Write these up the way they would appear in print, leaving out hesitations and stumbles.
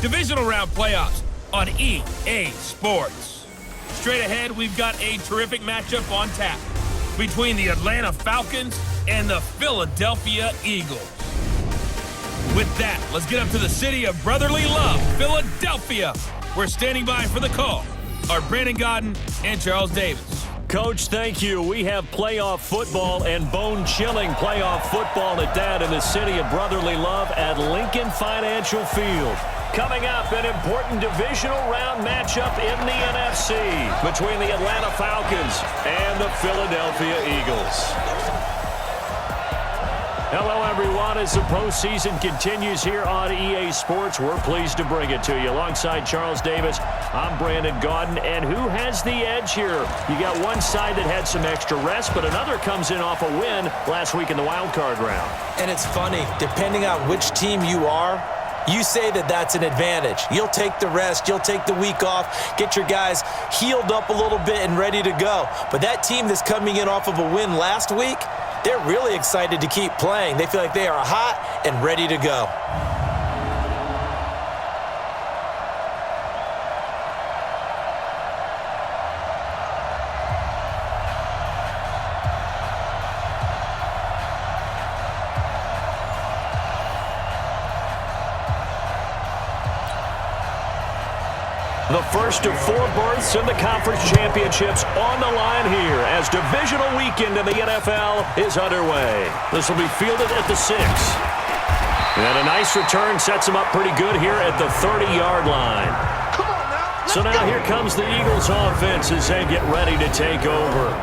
Divisional round playoffs on EA Sports. Straight ahead, we've got a terrific matchup on tap between the Atlanta Falcons and the Philadelphia Eagles. With that, let's get up to the city of brotherly love, Philadelphia. We're standing by for the call are Brandon Gaudin and Charles Davis. Coach, thank you. We have playoff football and bone-chilling playoff football at that in the city of brotherly love at Lincoln Financial Field. Coming up, an important divisional round matchup in the NFC between the Atlanta Falcons and the Philadelphia Eagles. Hello, everyone. As the postseason continues here on EA Sports, we're pleased to bring it to you. Alongside Charles Davis, I'm Brandon Gaudin. And who has the edge here? You got one side that had some extra rest, but another comes in off a win last week in the wild card round. And it's funny, depending on which team you are, you say that that's an advantage. You'll take the rest, you'll take the week off, get your guys healed up a little bit and ready to go. But that team that's coming in off of a win last week, they're really excited to keep playing. They feel like they are hot and ready to go. The first of 4 berths in the conference championships on the line here as divisional weekend in the NFL is underway. This will be fielded at the 6. And a nice return sets him up pretty good here at the 30-yard line. So now here comes the Eagles offense as they get ready to take over.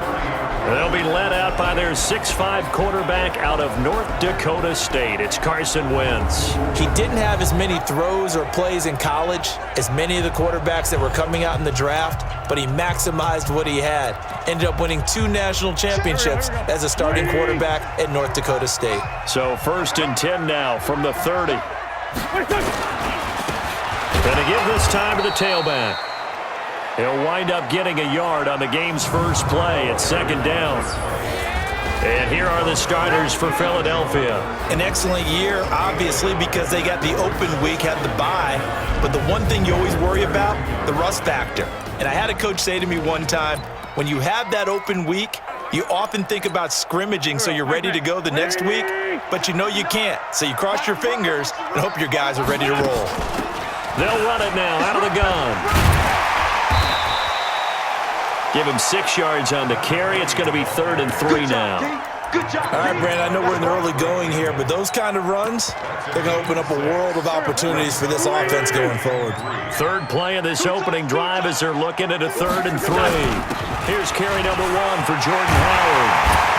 They'll be led out by their 6'5" quarterback out of North Dakota State. It's Carson Wentz. He didn't have as many throws or plays in college as many of the quarterbacks that were coming out in the draft, but he maximized what he had. Ended up winning 2 national championships as a starting quarterback at North Dakota State. So 1st and 10 now from the 30. Gonna give this time to the tailback. He'll wind up getting a yard on the game's first play at 2nd down. And here are the starters for Philadelphia. An excellent year, obviously, because they got the open week, had the bye. But the one thing you always worry about, the rust factor. And I had a coach say to me one time, when you have that open week, you often think about scrimmaging so you're ready to go the next week, but you know you can't. So you cross your fingers and hope your guys are ready to roll. They'll run it now out of the gun. Give him 6 yards on the carry. It's going to be 3rd and 3 now. All right, Brandon, I know we're in the early going here, but those kind of runs, they're going to open up a world of opportunities for this offense going forward. 3rd play of this opening drive as they're looking at a 3rd and 3. Here's carry number 1 for Jordan Howard.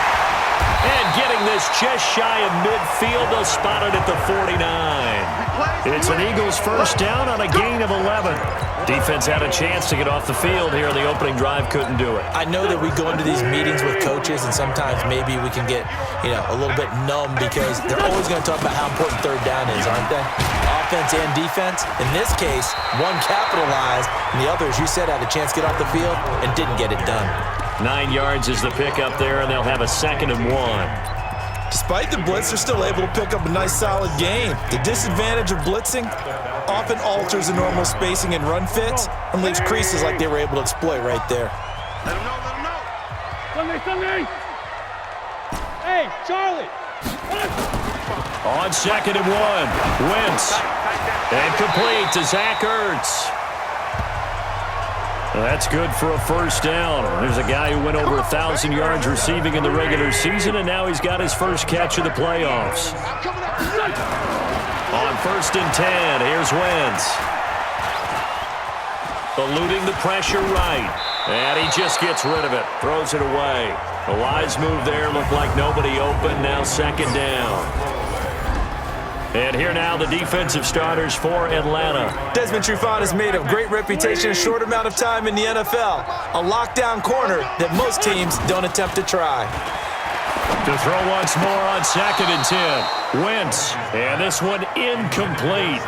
And getting this just shy of midfield, they'll spot it at the 49. It's an Eagles first down on a gain of 11. Defense had a chance to get off the field here. The opening drive couldn't do it. I know that we go into these meetings with coaches, and sometimes maybe we can get, a little bit numb because they're always going to talk about how important 3rd down is, aren't they? Offense and defense. In this case, one capitalized, and the other, as you said, had a chance to get off the field and didn't get it done. 9 yards is the pickup there, and they'll have a 2nd and 1. Despite the blitz, they're still able to pick up a nice, solid gain. The disadvantage of blitzing often alters the normal spacing and run fits and leaves creases like they were able to exploit right there. Let him know. Sunday. Hey, Charlie. On 2nd and 1, Wentz. And complete to Zach Ertz. That's good for a first down. There's a guy who went over 1,000 yards receiving in the regular season, and now he's got his first catch of the playoffs. On 1st and 10, here's Wentz. Eluding the pressure right. And he just gets rid of it. Throws it away. A wise move there. Looked like nobody open. Now 2nd down. And here now the defensive starters for Atlanta. Desmond Trufant has made a great reputation in a short amount of time in the NFL. A lockdown corner that most teams don't attempt to try. To throw once more on 2nd and 10. Wentz. And this one incomplete.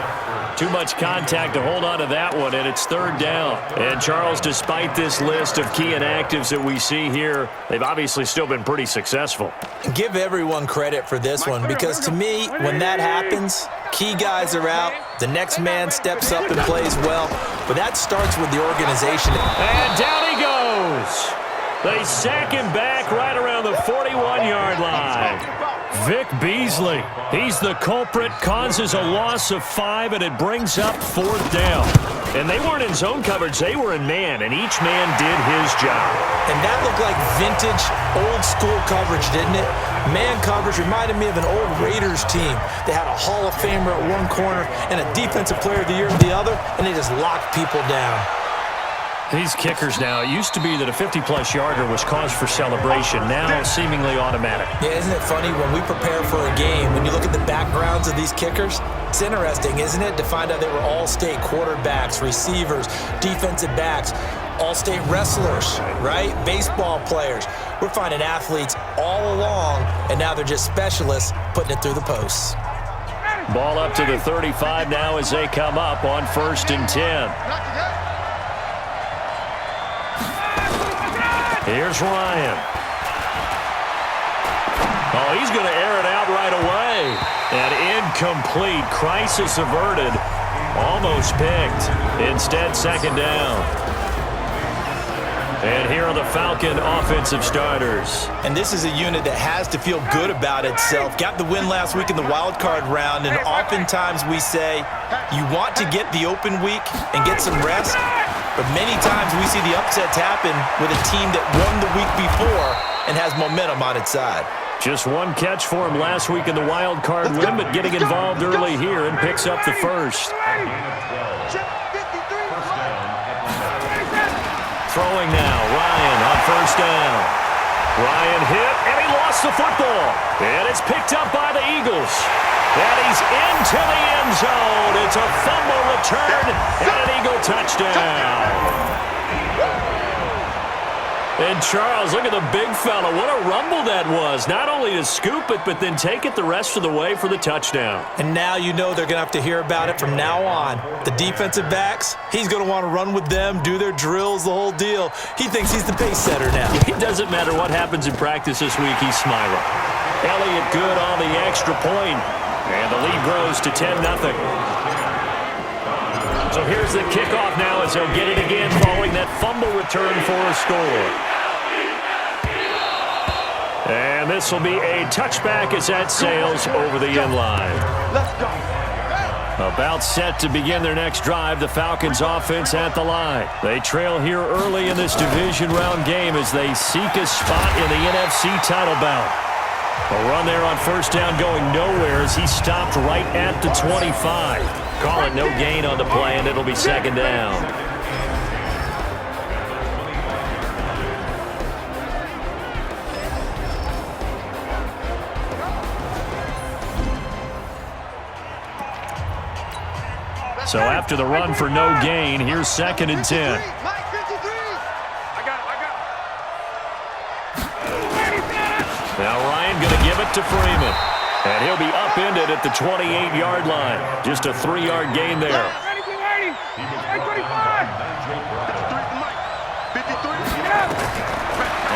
Too much contact to hold on to that one, and it's 3rd down. And Charles, despite this list of key inactives that we see here, they've obviously still been pretty successful. Give everyone credit for this one, because to me, when that happens, Key guys are out. The next man steps up and plays well. But that starts with the organization. And down he goes. They sack him back right around the 41-yard line. Vic Beasley, he's the culprit, causes a loss of 5, and it brings up 4th down. And they weren't in zone coverage, they were in man, and each man did his job. And that looked like vintage, old-school coverage, didn't it? Man coverage reminded me of an old Raiders team. They had a Hall of Famer at one corner and a Defensive Player of the Year at the other, and they just locked people down. These kickers now, it used to be that a 50-plus yarder was cause for celebration. Now, seemingly automatic. Yeah, isn't it funny? When we prepare for a game, when you look at the backgrounds of these kickers, it's interesting, isn't it, to find out they were all-state quarterbacks, receivers, defensive backs, all-state wrestlers, right? Baseball players. We're finding athletes all along, and now they're just specialists putting it through the posts. Ball up to the 35 now as they come up on 1st and 10. Here's Ryan. Oh, he's going to air it out right away. And incomplete. Crisis averted. Almost picked. Instead, 2nd down. And here are the Falcon offensive starters. And this is a unit that has to feel good about itself. Got the win last week in the wild card round, and oftentimes we say you want to get the open week and get some rest. But many times we see the upsets happen with a team that won the week before and has momentum on its side. Just one catch for him last week in the wild card win, but getting involved early here and picks up the first. Throwing now, Ryan on 1st down. Ryan hit, and he lost the football. And it's picked up by the Eagles. And he's into the end zone. It's a fumble return and an Eagle touchdown. And Charles, look at the big fella. What a rumble that was. Not only to scoop it, but then take it the rest of the way for the touchdown. And now you know they're going to have to hear about it from now on. The defensive backs, he's going to want to run with them, do their drills, the whole deal. He thinks he's the pace setter now. It doesn't matter what happens in practice this week, he's smiling. Elliott good on the extra point. And the lead grows to 10-0. So here's the kickoff now as they'll get it again following that fumble return for a score. And this will be a touchback as that sails over the end line. About set to begin their next drive, the Falcons offense at the line. They trail here early in this division round game as they seek a spot in the NFC title bout. A run there on 1st down going nowhere as he stopped right at the 25. Call it no gain on the play, and it'll be 2nd down. So after the run for no gain, here's 2nd and 10. Now Ryan going to give it to Freeman. And he'll be upended at the 28-yard line. Just a 3-yard gain there.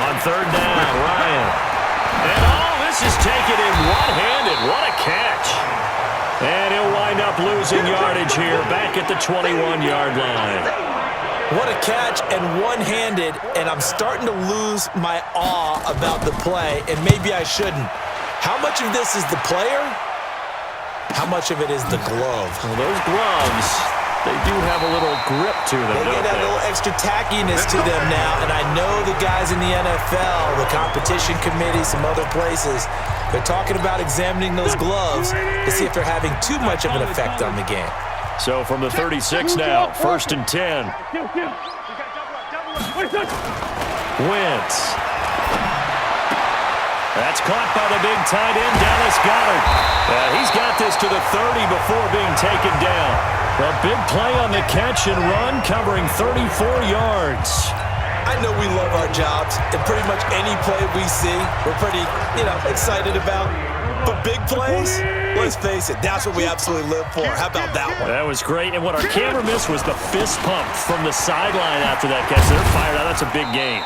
On 3rd down, Ryan. And this is taken in one-handed. What a catch. And he'll wind up losing yardage here back at the 21-yard line. What a catch and one-handed, and I'm starting to lose my awe about the play, and maybe I shouldn't. How much of this is the player? How much of it is the glove? Well, those gloves, they do have a little grip to them, They don't get that they? little extra tackiness to them now, and I know the guys in the NFL, the competition committee, some other places, they're talking about examining those gloves to see if they're having too much of an effect on the game. So from the 36 now, 1st and 10. Wentz. That's caught by the big tight end, Dallas Goedert. He's got this to the 30 before being taken down. A big play on the catch and run, covering 34 yards. I know we love our jobs, and pretty much any play we see, we're pretty, excited about. But big plays, let's face it, that's what we absolutely live for. How about that one? That was great, and what our camera missed was the fist pump from the sideline after that catch. They're fired out. That's a big gain.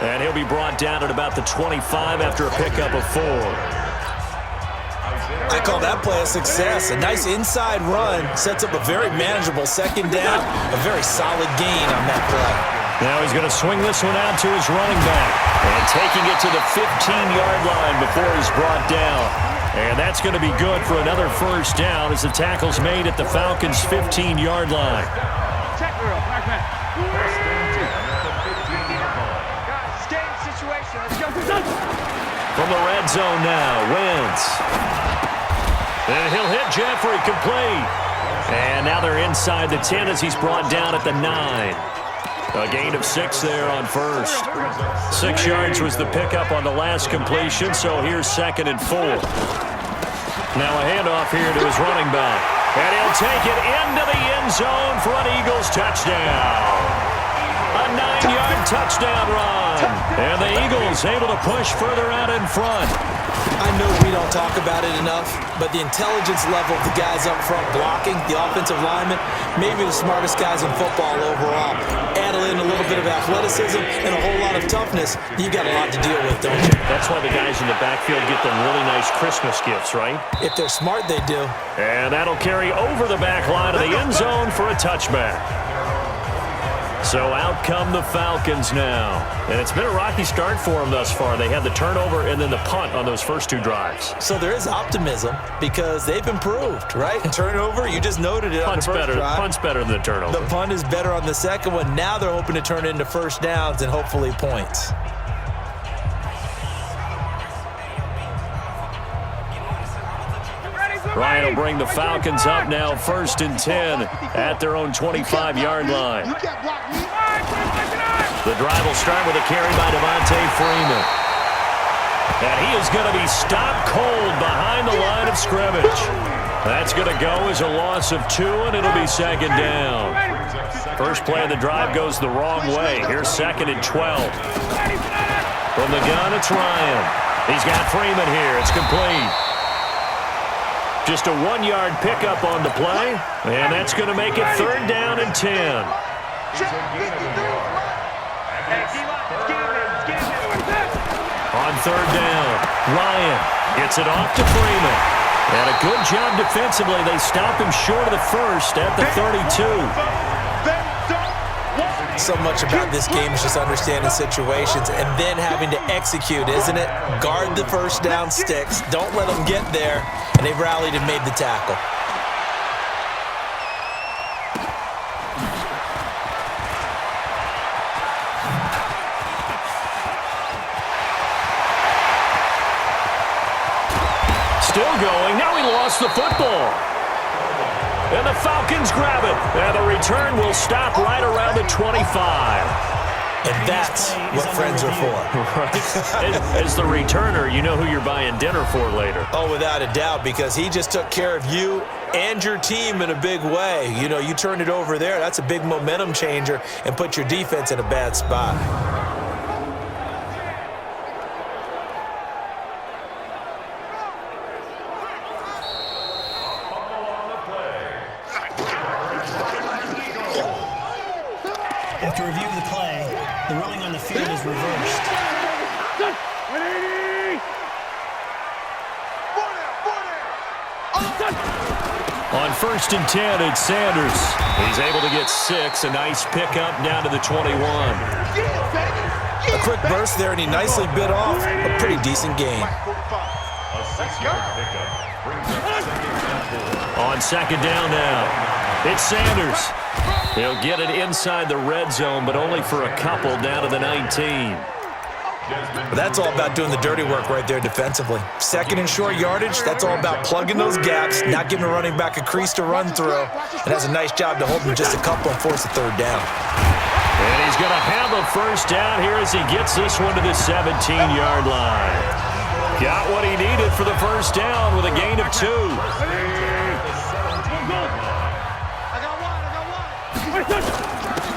And he'll be brought down at about the 25 after a pickup of 4. I call that play a success. A nice inside run sets up a very manageable second down, a very solid gain on that play. Now he's going to swing this one out to his running back. And taking it to the 15-yard line before he's brought down. And that's going to be good for another first down as the tackle's made at the Falcons' 15-yard line. Check girl, back. Guys, game situation. Let's go. From the red zone now, Wentz. And he'll hit Jeffrey, complete. And now they're inside the 10 as he's brought down at the 9. A gain of 6 there on first. 6 yards was the pickup on the last completion, so here's 2nd and 4. Now a handoff here to his running back. And he'll take it into the end zone for an Eagles touchdown. A 9-yard touchdown run. And the Eagles able to push further out in front. I know we don't talk about it enough, but the intelligence level of the guys up front blocking, the offensive linemen, maybe the smartest guys in football overall. Add in a little bit of athleticism and a whole lot of toughness, you got a lot to deal with, don't you? That's why the guys in the backfield get them really nice Christmas gifts, right? If they're smart, they do. And that'll carry over the back line of the end zone for a touchback. So out come the Falcons now. And it's been a rocky start for them thus far. They had the turnover and then the punt on those first 2 drives. So there is optimism because they've improved, right? Turnover, you just noted it on the first drive. Punt's better than the turnover. The punt is better on the second one. Now they're hoping to turn it into first downs and hopefully points. Ryan will bring the Falcons up now 1st and 10 at their own 25-yard line. The drive will start with a carry by Devontae Freeman. And he is going to be stopped cold behind the line of scrimmage. That's going to go as a loss of 2, and it'll be 2nd down. First play of the drive goes the wrong way. Here's 2nd and 12. From the gun, it's Ryan. He's got Freeman here. It's complete. Just a 1-yard pickup on the play, and that's going to make it 3rd down and 10. On 3rd down, Ryan gets it off to Freeman. And a good job defensively. They stop him short of the first at the 32. So much about this game is just understanding situations and then having to execute, isn't it? Guard the first down sticks. Don't let them get there. And they rallied and made the tackle. Still going. Now he lost the football. And the Falcons grab it. And the return will stop right around the 25. And that's what friends are for. As the returner, you know who you're buying dinner for later. Oh, without a doubt, because he just took care of you and your team in a big way. You know, you turned it over there. That's a big momentum changer and put your defense in a bad spot. After review of the play, the ruling on the field is reversed. On 1st and 10, it's Sanders. He's able to get 6. A nice pickup down to the 21. A quick burst there, and he nicely bit off a pretty decent gain. On 2nd down now, it's Sanders. He'll get it inside the red zone, but only for a couple down to the 19. That's all about doing the dirty work right there defensively. 2nd and short yardage, that's all about plugging those gaps, not giving a running back a crease to run through, and has a nice job to hold him just a couple and force a 3rd down. And he's going to have a first down here as he gets this one to the 17-yard line. Got what he needed for the first down with a gain of 2.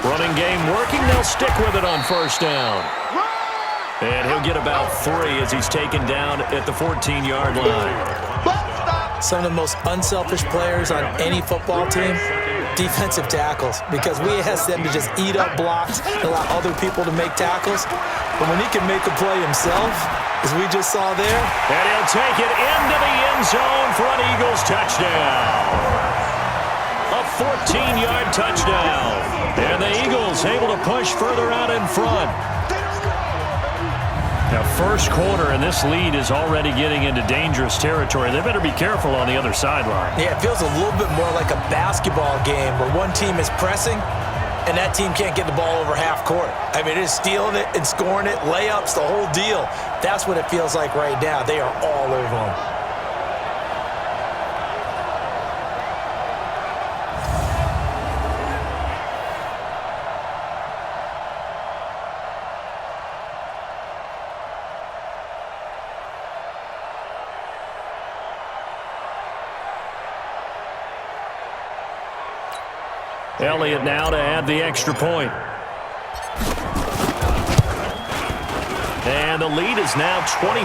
Running game working. They'll stick with it on first down. And he'll get about 3 as he's taken down at the 14-yard line. Some of the most unselfish players on any football team, defensive tackles, because we ask them to just eat up blocks and allow other people to make tackles. But when he can make a play himself, as we just saw there. And he'll take it into the end zone for an Eagles touchdown. A 14-yard touchdown. And the Eagles able to push further out in front. Now, first quarter, and this lead is already getting into dangerous territory. They better be careful on the other sideline. Yeah, it feels a little bit more like a basketball game where one team is pressing and that team can't get the ball over half court. I mean, it is stealing it and scoring it, layups, the whole deal. That's what it feels like right now. They are all over them. Elliott now to add the extra point. And the lead is now 24.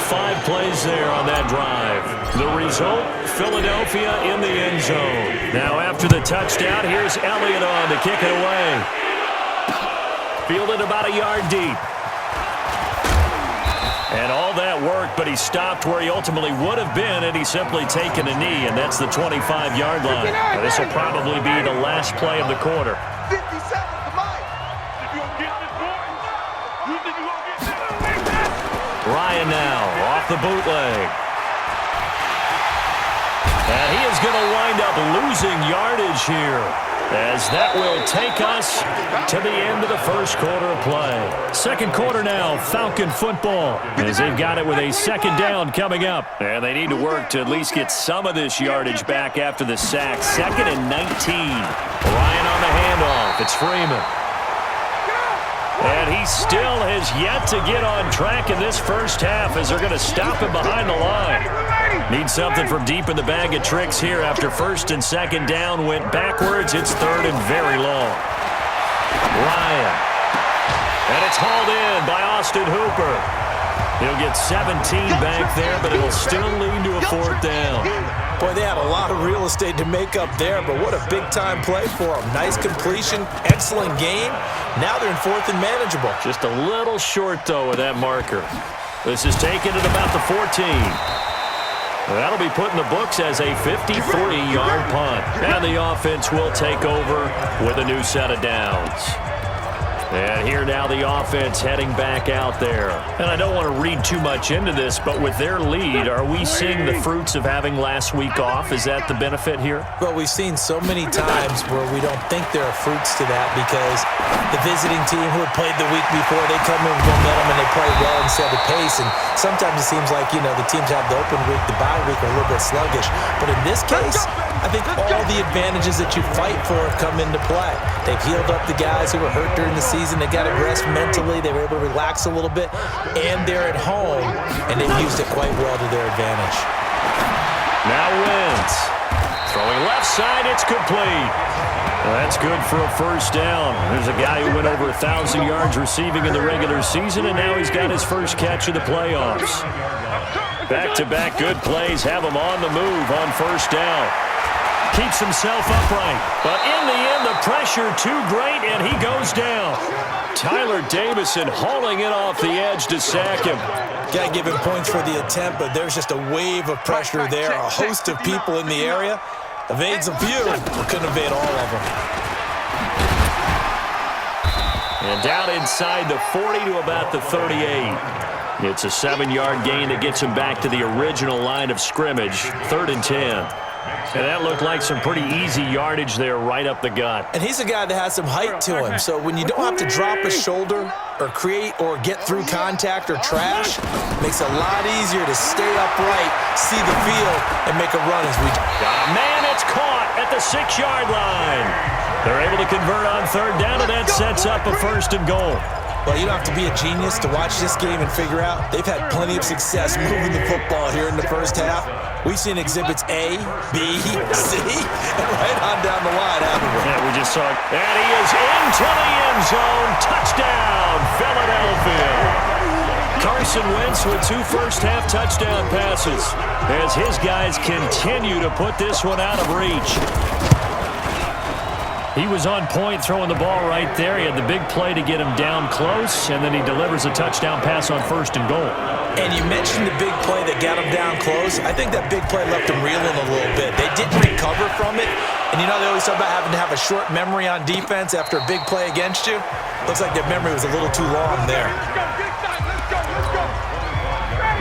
5 plays there on that drive. The result, Philadelphia in the end zone. Now after the touchdown, here's Elliott on to kick it away. Fielded about a yard deep. And all that worked, but he stopped where he ultimately would have been had he simply taken a knee, and that's the 25-yard line. Now, this will probably be the last play of the quarter. 57 to Mike. If you don't get this, boy, you think you're going to get this? Ryan now off the bootleg. And he is going to wind up losing yardage here, as that will take us to the end of the first quarter of play. Second quarter now, Falcon football, as they've got it with a second down coming up. And they need to work to at least get some of this yardage back after the sack. 2nd and 19. Ryan on the handoff. It's Freeman. And he still has yet to get on track in this first half, as they're going to stop him behind the line. Need something from deep in the bag of tricks here after first and second down went backwards. It's third and very long. Ryan. And it's hauled in by Austin Hooper. He'll get 17 back there, but it'll still lead to a 4th down. Boy, they had a lot of real estate to make up there, but what a big-time play for them. Nice completion, excellent game. Now they're in 4th and manageable. Just a little short, though, of that marker. This is taken at about the 14. That'll be put in the books as a 53-yard punt. And the offense will take over with a new set of downs. And here now the offense heading back out there. And I don't want to read too much into this, but with their lead, are we seeing the fruits of having last week off? Is that the benefit here? Well, we've seen so many times where we don't think there are fruits to that because the visiting team who had played the week before, they come in with momentum and they play well and set the pace. And sometimes it seems like, the teams have the open week, the bye week are a little bit sluggish. But in this case, I think all the advantages that you fight for have come into play. They've healed up the guys who were hurt during the season. They got to rest mentally. They were able to relax a little bit. And they're at home, and they've used it quite well to their advantage. Now Wentz. Throwing left side, it's complete. Well, that's good for a first down. There's a guy who went over 1,000 yards receiving in the regular season, and now he's got his first catch of the playoffs. Back-to-back good plays have him on the move on first down. Keeps himself upright. But in the end, the pressure too great, and he goes down. Tyler Davison hauling it off the edge to sack him. Got to give him points for the attempt, but there's just a wave of pressure there. A host of people in the area. Evades a few, but couldn't evade all of them. And down inside the 40 to about the 38. It's a 7-yard gain that gets him back to the original line of scrimmage. 3rd and 10. And that looked like some pretty easy yardage there right up the gut. And he's a guy that has some height to him. So when you don't have to drop a shoulder or create or get through contact or trash, makes it a lot easier to stay upright, see the field, and make a run as we got a man. It's caught at the 6-yard line. They're able to convert on 3rd down, and that sets up a 1st and goal. Well, you don't have to be a genius to watch this game and figure out they've had plenty of success moving the football here in the first half. We've seen exhibits A, B, C, and right on down the line, haven't we? Yeah, we just saw it. And he is into the end zone. Touchdown, Philadelphia. Carson Wentz with 2 first-half touchdown passes as his guys continue to put this one out of reach. He was on point throwing the ball right there. He had the big play to get him down close, and then he delivers a touchdown pass on 1st and goal. And you mentioned the big play that got him down close. I think that big play left him reeling a little bit. They didn't recover from it. And you know they always talk about having to have a short memory on defense after a big play against you. Looks like their memory was a little too long there.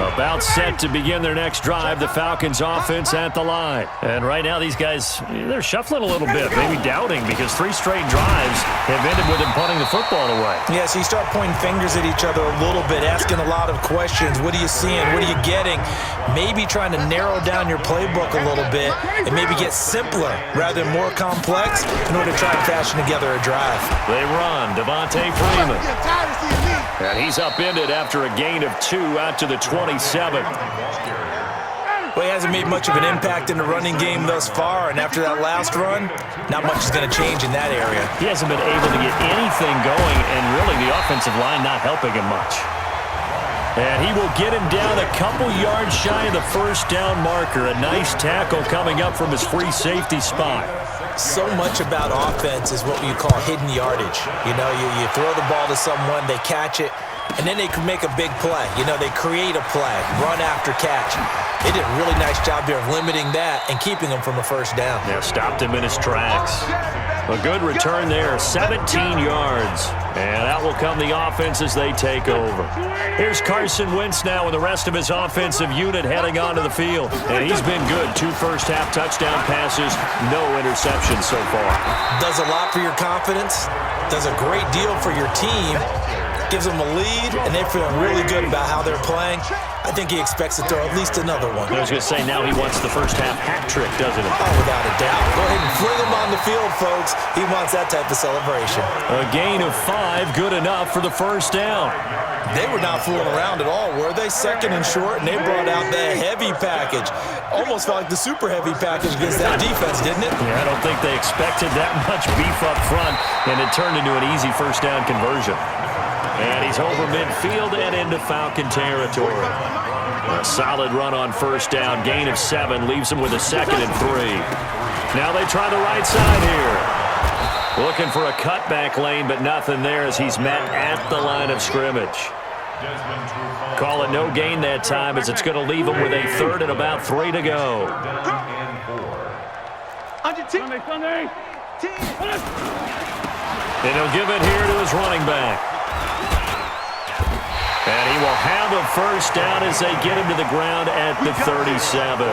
About set to begin their next drive, the Falcons offense at the line. And right now these guys, they're shuffling a little bit, maybe doubting, because 3 straight drives have ended with them punting the football away. Yeah, so you start pointing fingers at each other a little bit, asking a lot of questions. What are you seeing? What are you getting? Maybe trying to narrow down your playbook a little bit and maybe get simpler rather than more complex in order to try and fashion together a drive. They run. Devontae Freeman. And he's upended after a gain of 2 out to the 27. Well, he hasn't made much of an impact in the running game thus far, and after that last run, not much is going to change in that area. He hasn't been able to get anything going, and really the offensive line not helping him much. And he will get him down a couple yards shy of the 1st down marker. A nice tackle coming up from his free safety spot. So much about offense is what you call hidden yardage. You know, you throw the ball to someone, they catch it, and then they can make a big play. You know, they create a play, run after catch. They did a really nice job here of limiting that and keeping him from a 1st down. Yeah, stopped him in his tracks. A good return there, 17 yards. And out will come the offense as they take over. Here's Carson Wentz now with the rest of his offensive unit heading onto the field. And he's been good. 2 first-half touchdown passes, no interceptions so far. Does a lot for your confidence. Does a great deal for your team. Gives them a lead, and they're feeling really good about how they're playing. I think he expects to throw at least another one. I was going to say, now he wants the first-half hat trick, doesn't he? Oh, without a doubt. Go ahead and fling him on the field, folks. He wants that type of celebration. A gain of 5, good enough for the 1st down. They were not fooling around at all, were they? 2nd and short, and they brought out the heavy package. Almost felt like the super heavy package against that defense, didn't it? Yeah, I don't think they expected that much beef up front, and it turned into an easy 1st down conversion. And he's over midfield and into Falcon territory. A solid run on 1st down. Gain of 7 leaves him with a 2nd and 3. Now they try the right side here. Looking for a cutback lane, but nothing there as he's met at the line of scrimmage. Call it no gain that time as it's going to leave him with a 3rd and about 3 to go. And he'll give it here to his running back. And he will have a 1st down as they get him to the ground at the 37.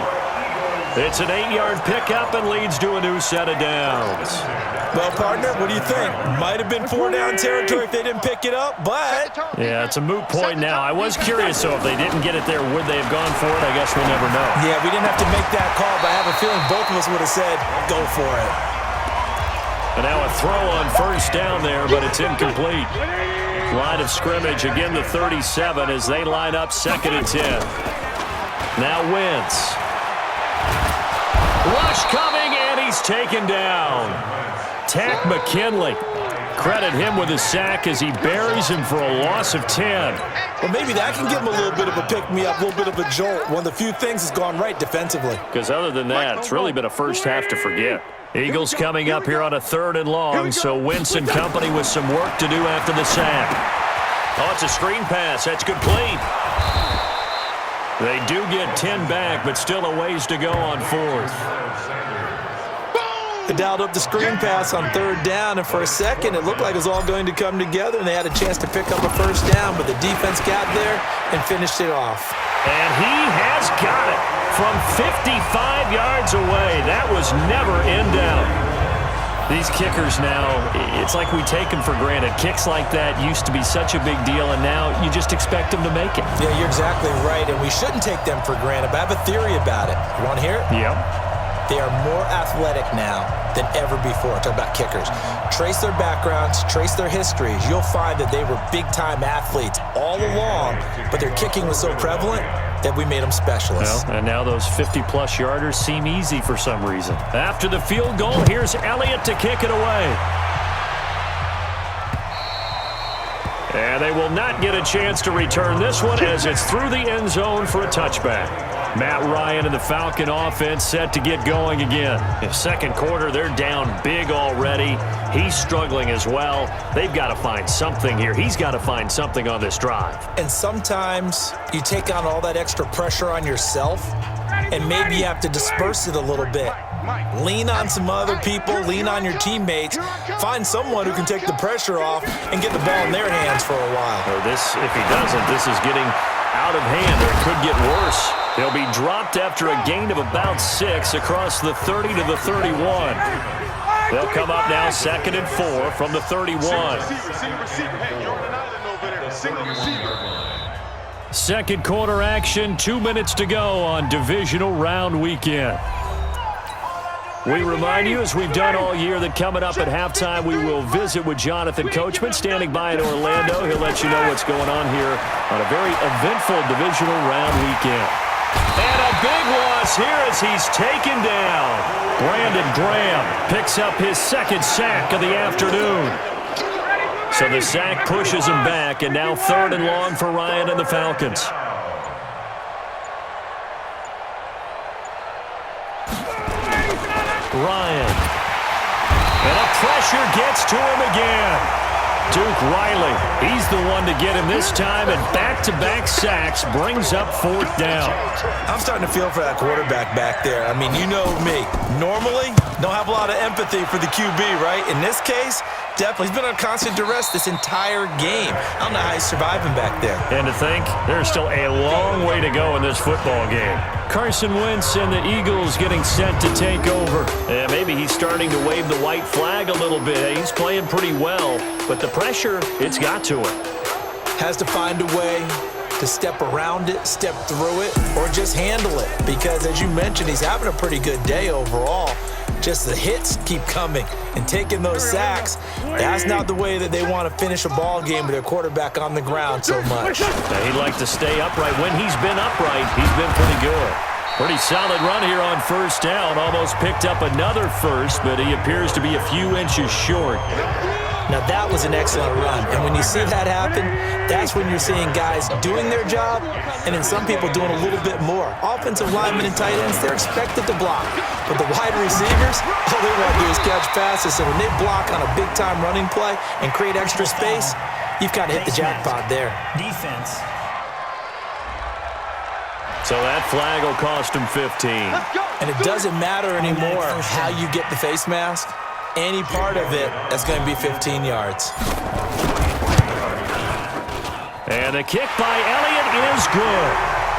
It's an 8-yard pickup and leads to a new set of downs. Well, partner, what do you think? Might have been 4-down territory if they didn't pick it up, but... Yeah, it's a moot point now. I was curious, so if they didn't get it there, would they have gone for it? I guess we'll never know. Yeah, we didn't have to make that call, but I have a feeling both of us would have said, go for it. And now a throw on 1st down there, but it's incomplete. Line of scrimmage, again the 37 as they line up 2nd and 10. Now Wentz. Rush coming, and he's taken down. Tack McKinley. Credit him with a sack as he buries him for a loss of 10. Well, maybe that can give him a little bit of a pick-me-up, a little bit of a jolt. One of the few things that's gone right defensively. Because other than that, it's really been a 1st half to forget. Eagles coming up here on a 3rd and long, so Wentz and company with some work to do after the sack. Oh, it's a screen pass. That's complete. They do get 10 back, but still a ways to go on 4th. They dialed up the screen pass on 3rd down, and for a second, it looked like it was all going to come together, and they had a chance to pick up a 1st down, but the defense got there and finished it off. And he has got it from 55 yards away. That was never in doubt. These kickers now, it's like we take them for granted. Kicks like that used to be such a big deal, and now you just expect them to make it. Yeah, you're exactly right, and we shouldn't take them for granted, but I have a theory about it. You want to hear it? Yep. They are more athletic now than ever before. Talk about kickers. Trace their backgrounds, trace their histories. You'll find that they were big-time athletes all along, but their kicking was so prevalent that we made them specialists. Well, and now those 50-plus yarders seem easy for some reason. After the field goal, here's Elliott to kick it away. And they will not get a chance to return this one as it's through the end zone for a touchback. Matt Ryan and the Falcon offense set to get going again. In second quarter, they're down big already. He's struggling as well. They've got to find something here. He's got to find something on this drive. And sometimes you take on all that extra pressure on yourself, and maybe you have to disperse it a little bit. Lean on some other people, lean on your teammates, find someone who can take the pressure off and get the ball in their hands for a while. So if he doesn't, this is getting out of hand, or it could get worse. He'll be dropped after a gain of about 6 across the 30 to the 31. They'll come up now 2nd and 4 from the 31. Second quarter action, 2 minutes to go on divisional round weekend. We remind you, as we've done all year, that coming up at halftime, we will visit with Jonathan Coachman, standing by in Orlando. He'll let you know what's going on here on a very eventful divisional round weekend. And a big loss here as he's taken down. Brandon Graham picks up his second sack of the afternoon. So the sack pushes him back, and now 3rd and long for Ryan and the Falcons. Ryan. And a pressure gets to him again. Duke Riley, he's the one to get him this time, and back-to-back sacks brings up 4th down. I'm starting to feel for that quarterback back there. I mean, you know me. Normally, don't have a lot of empathy for the QB, right? In this case, definitely. He's been on constant duress this entire game. I don't know how he's surviving back there. And to think, there's still a long way to go in this football game. Carson Wentz and the Eagles getting set to take over. And maybe he's starting to wave the white flag a little bit. He's playing pretty well, but the pressure, it's got to him. Has to find a way to step around it, step through it, or just handle it. Because as you mentioned, he's having a pretty good day overall. Just the hits keep coming and taking those sacks. That's not the way that they want to finish a ball game with their quarterback on the ground so much. Now, he'd like to stay upright. When he's been upright, he's been pretty good. Pretty solid run here on 1st down. Almost picked up another first, but he appears to be a few inches short. Now, that was an excellent run. And when you see that happen, that's when you're seeing guys doing their job and then some people doing a little bit more. Offensive linemen and tight ends, they're expected to block. But the wide receivers, all they want to do is catch passes. So when they block on a big-time running play and create extra space, you've got to hit the jackpot there. Defense. So that flag will cost him 15. And it doesn't matter anymore how you get the face mask. Any part of it, that's going to be 15 yards. And the kick by Elliott is good.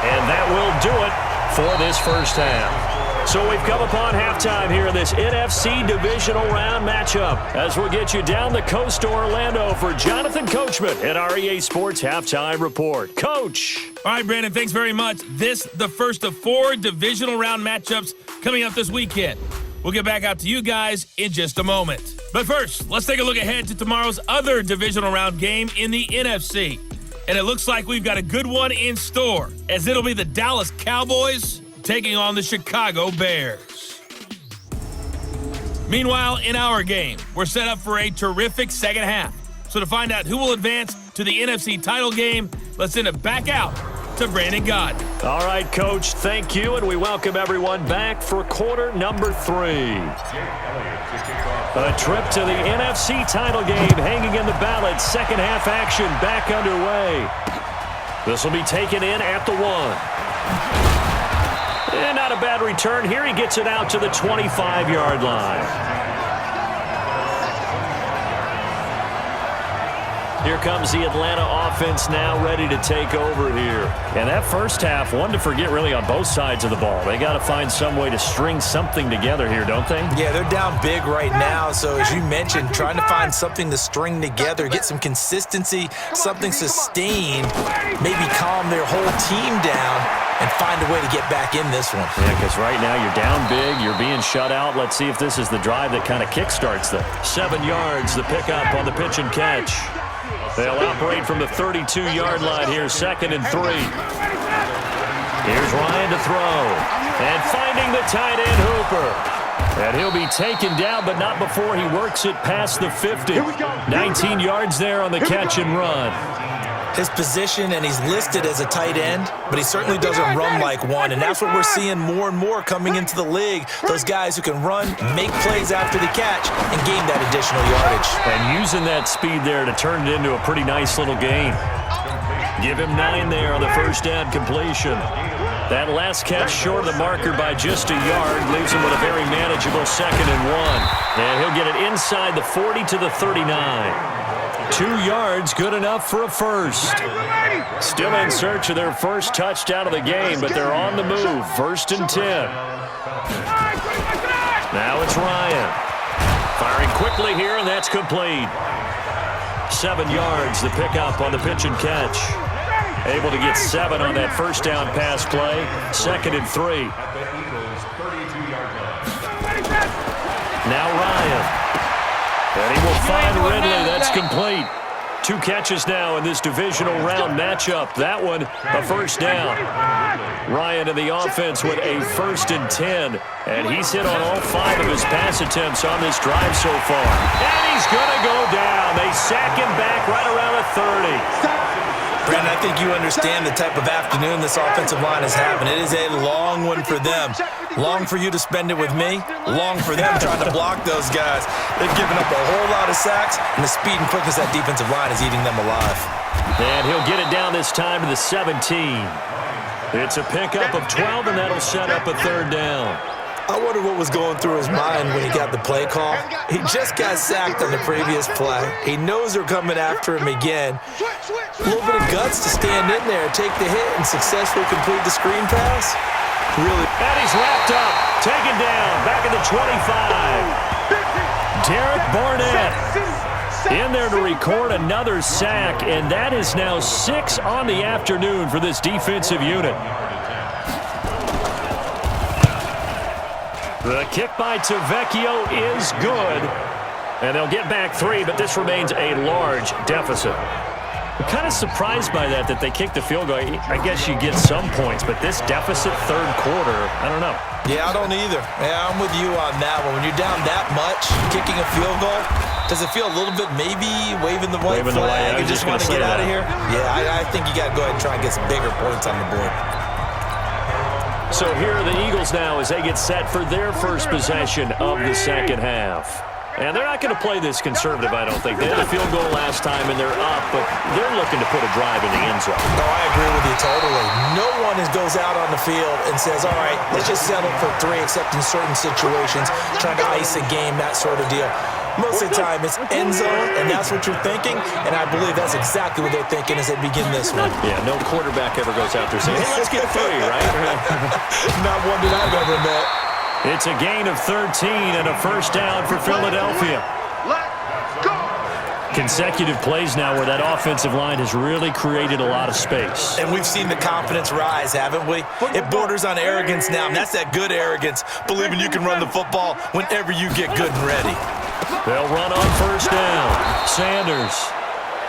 And that will do it for this first half. So we've come upon halftime here in this NFC divisional round matchup as we'll get you down the coast to Orlando for Jonathan Coachman at our EA Sports Halftime Report. Coach. All right, Brandon, thanks very much. This, the first of 4 divisional round matchups coming up this weekend. We'll get back out to you guys in just a moment. But first, let's take a look ahead to tomorrow's other divisional round game in the NFC. And it looks like we've got a good one in store, as it'll be the Dallas Cowboys taking on the Chicago Bears. Meanwhile, in our game, we're set up for a terrific second half. So to find out who will advance to the NFC title game, let's send it back out to Brandon Gaudin. All right, Coach, thank you, and we welcome everyone back for quarter number 3. A trip to the NFC title game hanging in the balance. Second half action back underway. This will be taken in at the 1. And not a bad return here. He gets it out to the 25-yard line. Here comes the Atlanta offense now ready to take over here. And that first half, one to forget really on both sides of the ball. They got to find some way to string something together here, don't they? Yeah, they're down big right now. So as you mentioned, trying to find something to string together, get some consistency, something sustained, maybe calm their whole team down and find a way to get back in this one. Yeah, because right now you're down big, you're being shut out. Let's see if this is the drive that kind of kickstarts them. 7 yards, the pickup on the pitch and catch. They'll operate from the 32-yard line here, 2nd and 3. Here's Ryan to throw. And finding the tight end Hooper. And he'll be taken down, but not before he works it past the 50. 19 yards there on the catch and run. his position, and he's listed as a tight end, but he certainly doesn't run like one, and that's what we're seeing more and more coming into the league. Those guys who can run, make plays after the catch, and gain that additional yardage. And using that speed there to turn it into a pretty nice little gain. Give him 9 there on the first down completion. That last catch short of the marker by just a yard leaves him with a very manageable 2nd and 1. And he'll get it inside the 40 to the 39. 2 yards, good enough for a first. Still in search of their first touchdown of the game, but they're on the move. 1st and 10. Now it's Ryan. Firing quickly here, and that's complete. 7 yards, the pickup on the pitch and catch. Able to get 7 on that first down pass play. 2nd and 3. Now Ryan. And he will find Ridley. That's complete. 2 catches now in this divisional round matchup. That one, a first down. Ryan and the offense with a 1st and 10. And he's hit on all 5 of his pass attempts on this drive so far. And he's going to go down. They sack him back right around the 30. Brandon, I think you understand the type of afternoon this offensive line is having. It is a long one for them. Long for you to spend it with me. Long for them trying to block those guys. They've given up a whole lot of sacks, and the speed and quickness of that defensive line is eating them alive. And he'll get it down this time to the 17. It's a pickup of 12, and that'll set up a 3rd down. I wonder what was going through his mind when he got the play call. He just got sacked on the previous play. He knows they're coming after him again. A little bit of guts to stand in there, take the hit, and successfully complete the screen pass. Really. And he's wrapped up, taken down, back at the 25. Derek Barnett in there to record another sack, and that is now 6 on the afternoon for this defensive unit. The kick by Tavecchio is good, and they'll get back 3, but this remains a large deficit. I'm kind of surprised by that they kicked the field goal. I guess you get some points, but this deficit 3rd quarter, I don't know. Yeah, I don't either. Yeah, I'm with you on that one. When you're down that much, kicking a field goal, does it feel a little bit maybe waving the white flag and just want to get out of here? Yeah, I think you got to go ahead and try and get some bigger points on the board. So here are the Eagles now as they get set for their first possession of the 2nd half. And they're not going to play this conservative, I don't think. They had a field goal last time, and they're up, but they're looking to put a drive in the end zone. Oh, I agree with you totally. No one goes out on the field and says, all right, let's just settle for 3, except in certain situations, trying to ice a game, that sort of deal. Most of the time, it's end zone, and that's what you're thinking, and I believe that's exactly what they're thinking as they begin this one. Yeah, no quarterback ever goes out there saying, hey, let's get 3, right? Not one that I've ever met. It's a gain of 13 and a first down for Philadelphia. Let's go. Consecutive plays now where that offensive line has really created a lot of space. And we've seen the confidence rise, haven't we? It borders on arrogance now, and that's that good arrogance, believing you can run the football whenever you get good and ready. They'll run on first down. Sanders.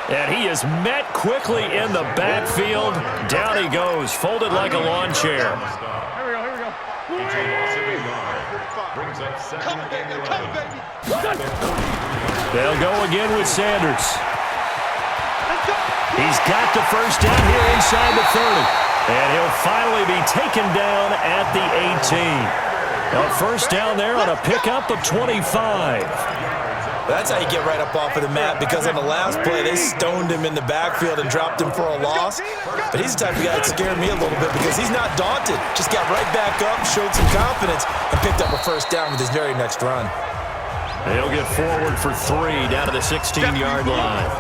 And he is met quickly in the backfield. Down he goes, folded like a lawn chair. They'll go again with Sanders. He's got the first down here inside the 30. And he'll finally be taken down at the 18. A first down there on a pickup of 25. That's how you get right up off of the mat, because on the last play, they stoned him in the backfield and dropped him for a loss. But he's the type of guy that scared me a little bit because he's not daunted. Just got right back up, showed some confidence, and picked up a first down with his very next run. They'll get forward for 3 down to the 16-yard line.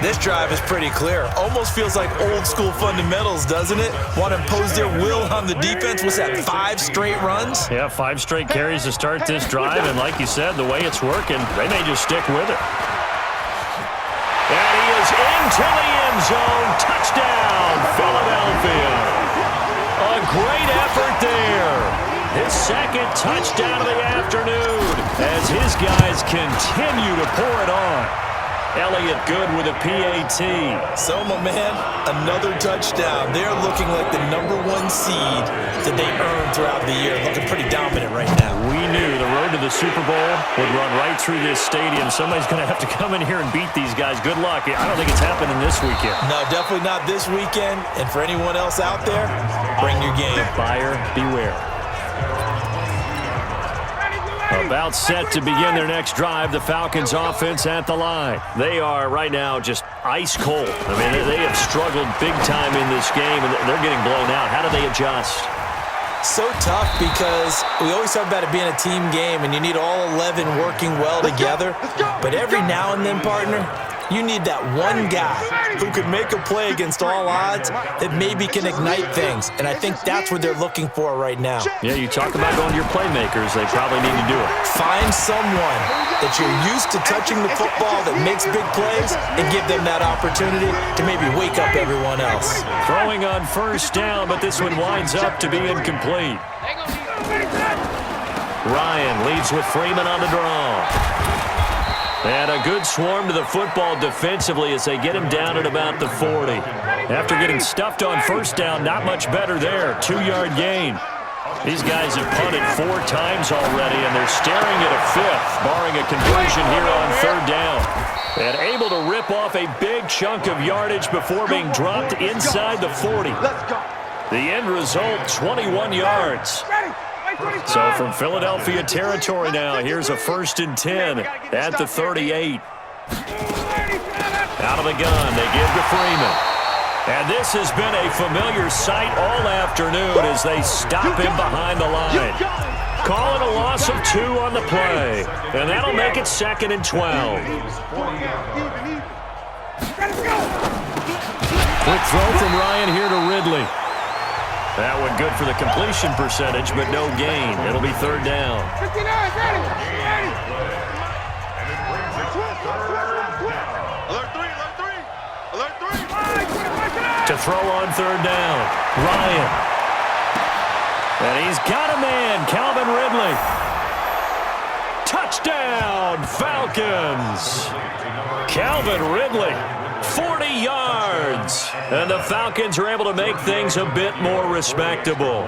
This drive is pretty clear. Almost feels like old school fundamentals, doesn't it? Want to impose their will on the defense. What's that, 5 straight runs? Yeah, 5 straight carries to start this drive, and like you said, the way it's working, they may just stick with it. And he is into the end zone. Touchdown, Philadelphia. A great effort there. His 2nd touchdown of the afternoon as his guys continue to pour it on. Elliott good with a PAT. So, my man, another touchdown. They're looking like the #1 seed that they earned throughout the year. Looking pretty dominant right now. We knew the road to the the Super Bowl would run right through this stadium. Somebody's going to have to come in here and beat these guys. Good luck. I don't think it's happening this weekend. No, definitely not this weekend. And for anyone else out there, bring your game. Buyer beware. About set to begin their next drive, the Falcons offense at the line. They are right now just ice cold. I mean, they have struggled big time in this game, and they're getting blown out. How do they adjust? So tough because we always talk about it being a team game, and you need all 11 working well together. But every now and then, partner, you need that one guy who can make a play against all odds that maybe can ignite things. And I think that's what they're looking for right now. Yeah, you talk about going to your playmakers. They probably need to do it. Find someone that you're used to touching the football that makes big plays and give them that opportunity to maybe wake up everyone else. Throwing on first down, but this one winds up to be incomplete. Ryan leads with Freeman on the draw. And a good swarm to the football defensively as they get him down at about the 40. After getting stuffed on first down, not much better there. 2-yard gain. These guys have punted 4 times already, and they're staring at a 5th, barring a conversion here on 3rd down. And able to rip off a big chunk of yardage before being dropped inside the 40. The end result, 21 yards. So from Philadelphia territory now, here's a 1st and 10 at the 38. Out of the gun, they give to Freeman. And this has been a familiar sight all afternoon as they stop him behind the line. Calling a loss of 2 on the play. And that'll make it 2nd and 12. Quick throw from Ryan here to Ridley. That one good for the completion percentage, but no gain. It'll be 3rd down. To throw on 3rd down, Ryan. And he's got a man, Calvin Ridley. Touchdown, Falcons. Calvin Ridley. 40 yards. And the Falcons are able to make things a bit more respectable.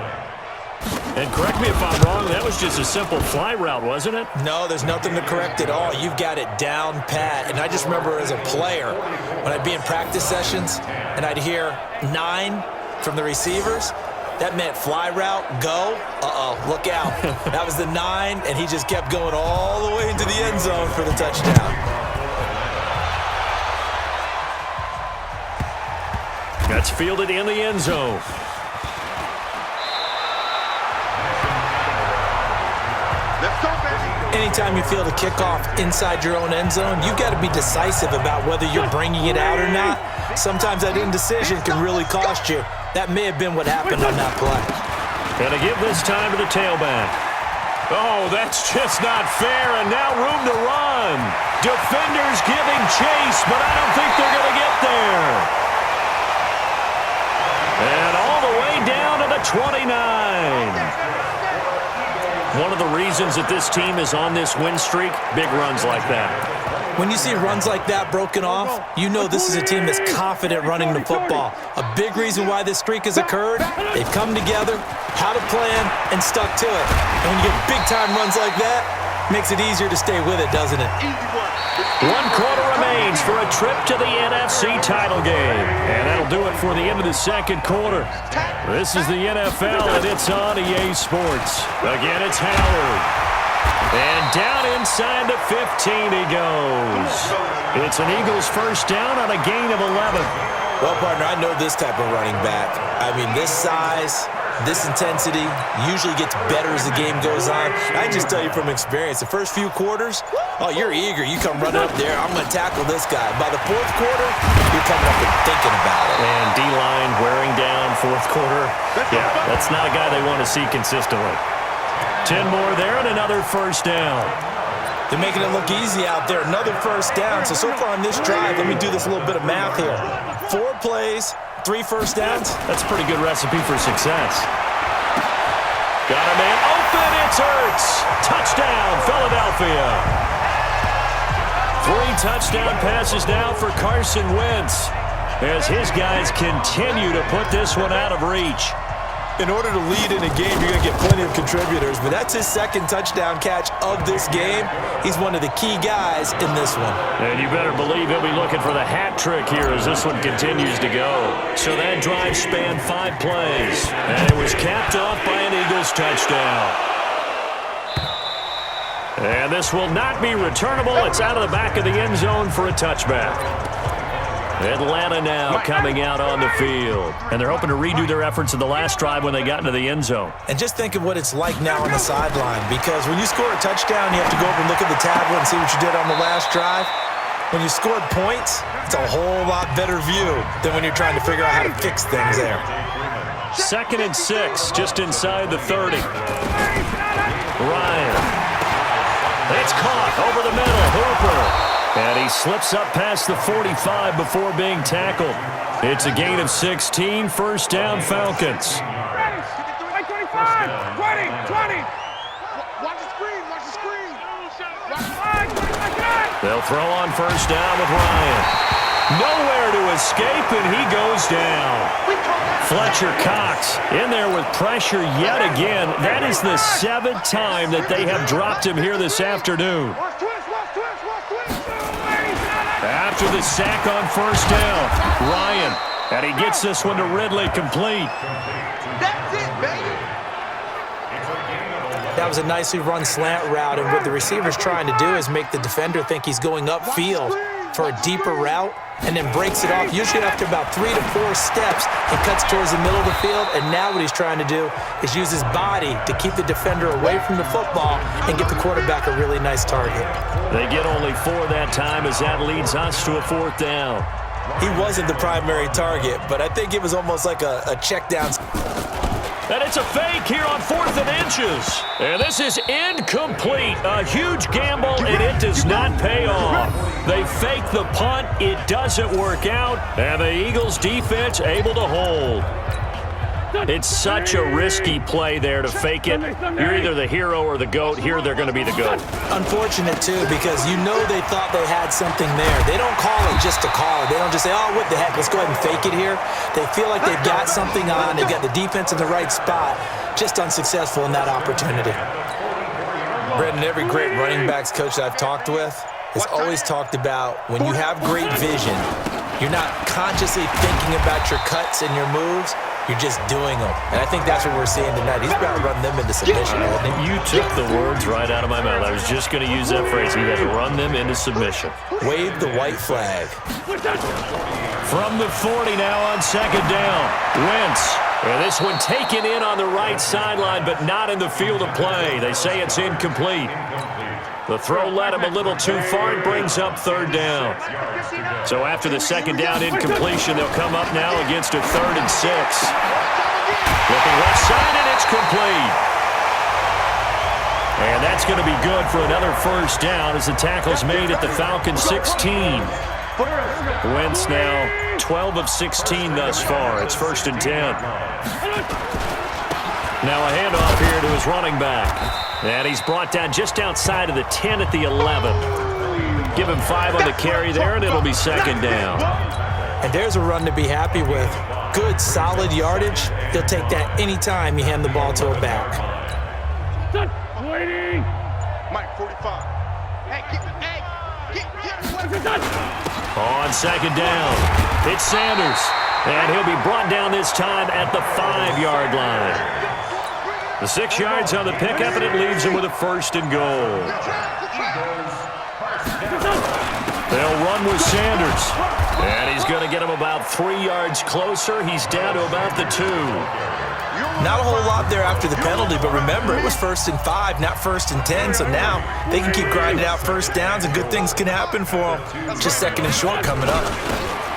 And correct me if I'm wrong, that was just a simple fly route, wasn't it? No, there's nothing to correct at all. You've got it down pat. And I just remember as a player, when I'd be in practice sessions and I'd hear 9 from the receivers, that meant fly route, go. Look out. That was the 9, and he just kept going all the way into the end zone for the touchdown. That's fielded in the end zone. Anytime you field a kickoff inside your own end zone, you've got to be decisive about whether you're bringing it out or not. Sometimes that indecision can really cost you. That may have been what happened on that play. Gonna give this time to the tailback. Oh, that's just not fair, and now room to run. Defenders giving chase, but I don't think they're going to get there. And all the way down to the 29. One of the reasons that this team is on this win streak, big runs like that. When you see runs like that broken off, you know this is a team that's confident running the football. A big reason why this streak has occurred, they've come together, had a plan, and stuck to it. And when you get big-time runs like that, it makes it easier to stay with it, doesn't it? 1 quarter remains for a trip to the NFC title game. And that'll do it for the end of the 2nd quarter. This is the NFL, and it's on EA Sports. Again, it's Howard. And down inside the 15 he goes. It's an Eagles first down on a gain of 11. Well, partner, I know this type of running back. I mean, this size, this intensity usually gets better as the game goes on. I just tell you from experience, the first few quarters, oh, you're eager. You come running up there, I'm going to tackle this guy. By the 4th quarter, you're coming up and thinking about it. And D-line wearing down 4th quarter. Yeah, that's not a guy they want to see consistently. 10 more there and another first down. They're making it look easy out there. Another first down. So far on this drive, let me do this little bit of math here. 4 plays, 3 first downs. That's a pretty good recipe for success. Got a man open. It's Ertz. Touchdown, Philadelphia. 3 touchdown passes now for Carson Wentz as his guys continue to put this one out of reach. In order to lead in a game, you're going to get plenty of contributors, but that's his second touchdown catch of this game. He's one of the key guys in this one. And you better believe he'll be looking for the hat trick here as this one continues to go. So that drive spanned 5 plays, and it was capped off by an Eagles touchdown. And this will not be returnable. It's out of the back of the end zone for a touchback. Atlanta now coming out on the field. And they're hoping to redo their efforts in the last drive when they got into the end zone. And just think of what it's like now on the sideline, because when you score a touchdown, you have to go over and look at the tablet and see what you did on the last drive. When you scored points, it's a whole lot better view than when you're trying to figure out how to fix things there. 2nd and 6, just inside the 30. Ryan. It's caught over the middle. Hooper. And he slips up past the 45 before being tackled. It's a gain of 16. First down, Falcons. 20, 20. Watch the screen, watch the screen. They'll throw on first down with Ryan. Nowhere to escape, and he goes down. Fletcher Cox in there with pressure yet again. That is the 7th time that they have dropped him here this afternoon. After the sack on first down, Ryan, and he gets this one to Ridley complete. That's it, baby. That was a nicely run slant route, and what the receiver's trying to do is make the defender think he's going upfield for a deeper route, and then breaks it off. Usually after about 3 to 4 steps, he cuts towards the middle of the field, and now what he's trying to do is use his body to keep the defender away from the football and get the quarterback a really nice target. They get only 4 that time as that leads us to a 4th down. He wasn't the primary target, but I think it was almost like a check down. And it's a fake here on 4th and inches. And this is incomplete. A huge gamble, and it does not pay off. They fake the punt. It doesn't work out. And the Eagles defense able to hold. It's such a risky play there to fake it. You're either the hero or the GOAT. Here they're going to be the GOAT. Unfortunate, too, because you know they thought they had something there. They don't call it just to call it. They don't just say, oh, what the heck, let's go ahead and fake it here. They feel like they've got something on. They've got the defense in the right spot. Just unsuccessful in that opportunity. Brendan, every great running backs coach that I've talked with has always talked about when you have great vision, you're not consciously thinking about your cuts and your moves. You're just doing them. And I think that's what we're seeing tonight. He's about to run them into submission, hasn't he? You took the words right out of my mouth. I was just going to use that phrase. He had to run them into submission. Wave the white flag. From the 40 now on 2nd down. Wentz. And this one taken in on the right sideline, but not in the field of play. They say it's incomplete. The throw led him a little too far. It brings up 3rd down. So after the 2nd down incompletion, they'll come up now against a 3rd and 6. Looking left side, and it's complete. And that's going to be good for another first down as the tackle's made at the Falcons 16. Wentz now 12 of 16 thus far. It's 1st and 10. Now a handoff here to his running back. And he's brought down just outside of the 10 at the 11. Give him 5 on the carry there, and it'll be 2nd down. And there's a run to be happy with. Good, solid yardage. He'll take that anytime you hand the ball to a back. Waiting. Mike, 45. Hey, get. On 2nd down, it's Sanders. And he'll be brought down this time at the 5-yard line. The 6 yards on the pickup, and it leaves him with a 1st and goal. They'll run with Sanders. And he's going to get him about 3 yards closer. He's down to about the 2. Not a whole lot there after the penalty, but remember, it was 1st and 5, not 1st and 10, so now they can keep grinding out first downs, and good things can happen for them. Just 2nd and short coming up.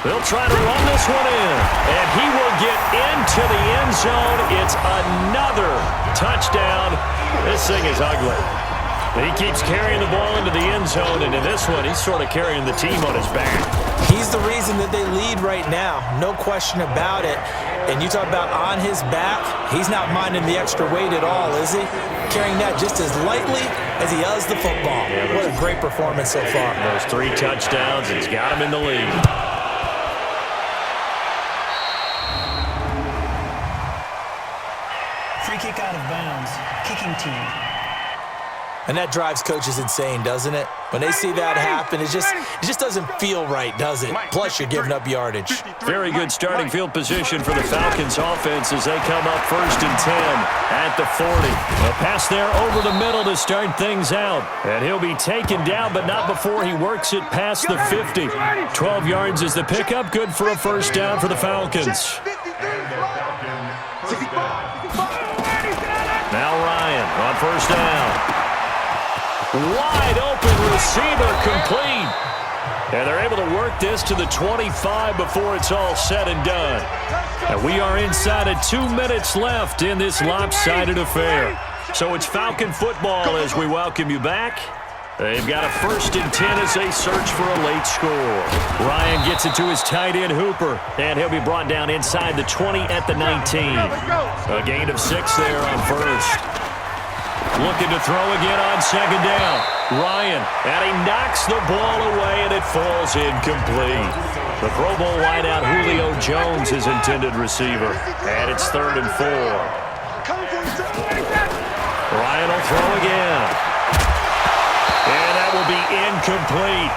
They'll try to run this one in, and he will get into the end zone. It's another touchdown. This thing is ugly. He keeps carrying the ball into the end zone, and in this one, he's sort of carrying the team on his back. He's the reason that they lead right now, no question about it. And you talk about on his back, he's not minding the extra weight at all, is he? Carrying that just as lightly as he does the football. Yeah, what a great performance so far. Those 3 touchdowns, he's got him in the lead. kick out of bounds. Kicking team. And that drives coaches insane, doesn't it? When they see that happen, it just doesn't feel right, does it? Plus, you're giving up yardage. Very good starting field position for the Falcons offense as they come up 1st and 10 at the 40. A pass there over the middle to start things out. And he'll be taken down, but not before he works it past the 50. 12 yards is the pickup. Good for a first down for the Falcons. Now Ryan on first down. Wide open receiver complete. And they're able to work this to the 25 before it's all said and done. And we are inside of 2 minutes left in this lopsided affair. So it's Falcon football as we welcome you back. They've got a 1st and 10 as they search for a late score. Ryan gets it to his tight end, Hooper. And he'll be brought down inside the 20 at the 19. A gain of 6 there on first. Looking to throw again on 2nd down. Ryan, and he knocks the ball away, and it falls incomplete. The Pro Bowl wideout Julio Jones, his intended receiver. And it's 3rd and 4. Ryan will throw again. And that will be incomplete.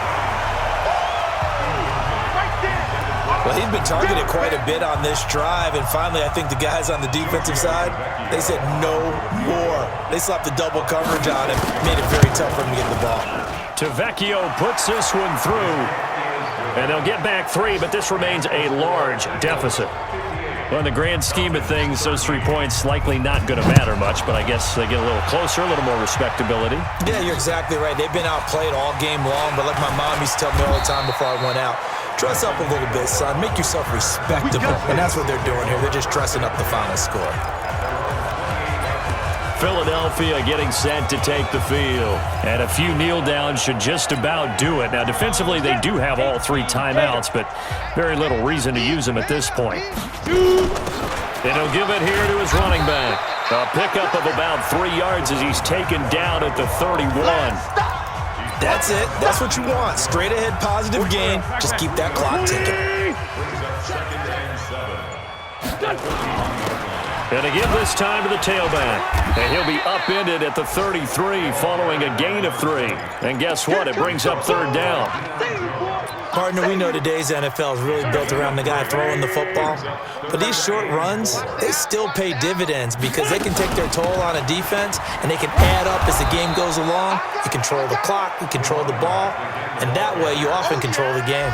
Well, he's been targeted quite a bit on this drive, and finally I think the guys on the defensive side, they said no more. They slapped the double coverage on him, made it very tough for him to get the ball. Tavecchio puts this one through, and they'll get back 3, but this remains a large deficit. Well, in the grand scheme of things, those 3 points likely not going to matter much, but I guess they get a little closer, a little more respectability. Yeah, you're exactly right. They've been outplayed all game long, but like my mom used to tell me all the time before I went out, dress up a little bit, son. Make yourself respectable. And that's what they're doing here. They're just dressing up the final score. Philadelphia getting set to take the field. And a few kneel downs should just about do it. Now, defensively, they do have all 3 timeouts, but very little reason to use them at this point. And he'll give it here to his running back. A pickup of about 3 yards as he's taken down at the 31. That's it. That's what you want. Straight ahead positive gain. Just keep that clock ticking. And again this time to the tailback. And he'll be upended at the 33 following a gain of 3. And guess what? It brings up 3rd down. Partner, we know today's NFL is really built around the guy throwing the football. But these short runs, they still pay dividends because they can take their toll on a defense and they can add up as the game goes along. You control the clock, you control the ball, and that way you often control the game.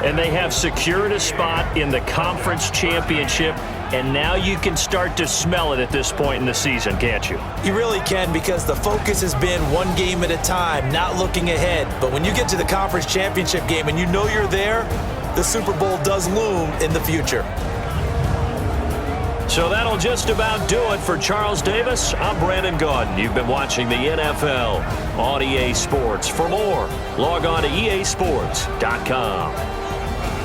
And they have secured a spot in the conference championship, and now you can start to smell it at this point in the season, can't you? You really can, because the focus has been one game at a time, not looking ahead. But when you get to the conference championship game and you know you're there, the Super Bowl does loom in the future. So that'll just about do it for Charles Davis. I'm Brandon Gaudin. You've been watching the NFL on EA Sports. For more, log on to easports.com.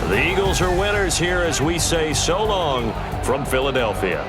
The Eagles are winners here as we say so long from Philadelphia.